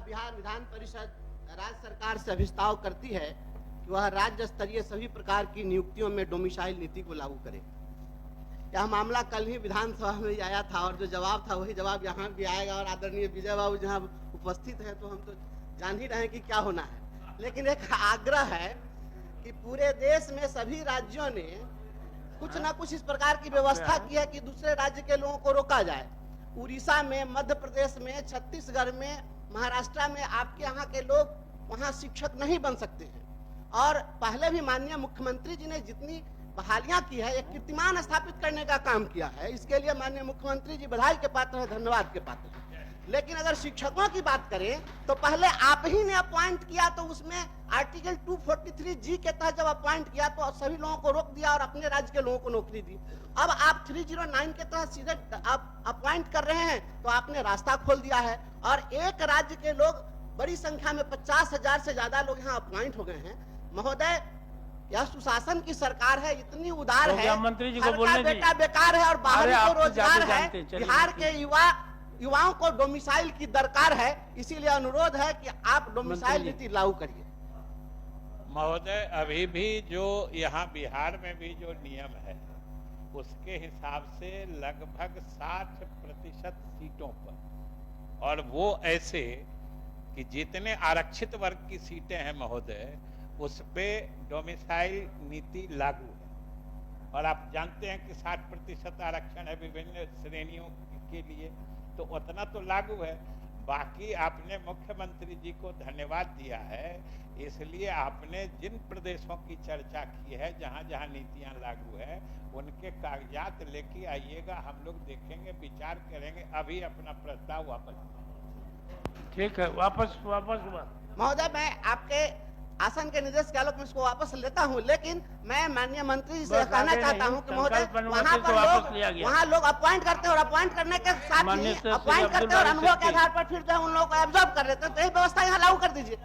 बिहार विधान परिषद राज्य सरकार से अभिस्ताव करती है कि वह राज्य स्तरीय सभी प्रकार की नियुक्तियों में डोमिसाइल नीति को लागू करे। यह मामला कल ही विधानसभा में आया था और जो जवाब था वही जवाब यहाँ भी आएगा। और आदरणीय विजय बाबू जहाँ उपस्थित है तो हम तो जान ही रहे हैं कि क्या होना है। लेकिन एक आग्रह है कि पूरे देश में सभी राज्यों ने कुछ ना कुछ इस प्रकार की व्यवस्था की है कि दूसरे राज्य के लोगों को रोका जाए। उड़ीसा में, मध्य प्रदेश में, छत्तीसगढ़ में, महाराष्ट्र में आपके यहाँ के लोग वहाँ शिक्षक नहीं बन सकते हैं। और पहले भी माननीय मुख्यमंत्री जी ने जितनी बहालियां की है, एक कीर्तिमान स्थापित करने का काम किया है। इसके लिए माननीय मुख्यमंत्री जी बधाई के पात्र है, धन्यवाद के पात्र है। लेकिन अगर शिक्षकों की बात करें तो पहले आप ही ने अपॉइंट किया, तो उसमें आर्टिकल 243G के तहत जब अपॉइंट किया तो सभी लोगों को रोक दिया और अपने राज्य के लोगों को नौकरी दी। अब आप 309 के तहत सीधे आप अपॉइंट कर रहे हैं तो आपने रास्ता खोल दिया है। और एक राज्य के लोग बड़ी संख्या में 50,000 से ज्यादा लोग यहाँ अपॉइंट हो गए हैं। महोदय, यह सुशासन की सरकार है, इतनी उदार है, मंत्री जी को हर का बोलने बेटा बेकार है और बाहर को रोजगार है। चलिए, बिहार के युवाओं को डोमिसाइल की दरकार है। इसीलिए अनुरोध है कि आप डोमिसाइल नीति लागू करिए। महोदय, अभी भी जो यहाँ बिहार में भी जो नियम है उसके हिसाब से लगभग 60% सीटों पर, और वो ऐसे कि जितने आरक्षित वर्ग की सीटें हैं महोदय, उस पे डोमिसाइल नीति लागू है। और आप जानते हैं कि 60% आरक्षण है विभिन्न श्रेणियों के लिए, तो उतना तो लागू है। बाकी आपने मुख्यमंत्री जी को धन्यवाद दिया है, इसलिए आपने जिन प्रदेशों की चर्चा की है जहां जहां नीतियां लागू है उनके कागजात लेके आइएगा, हम लोग देखेंगे, विचार करेंगे। अभी अपना प्रस्ताव वापस। ठीक है, वापस महोदय, मैं आपके आसन के निर्देश के आलोक में इसको वापस लेता हूं। लेकिन मैं माननीय मंत्री जी से कहना चाहता हूं कि महोदय, वहाँ लोग अपॉइंट करते हैं और अपॉइंट करने के साथ ही अपॉइंट करते हैं और अनुभव के आधार पर फिर जो है उन लोगों को एब्जॉर्ब कर लेते हैं। तो यही व्यवस्था यहाँ लागू कर दीजिए।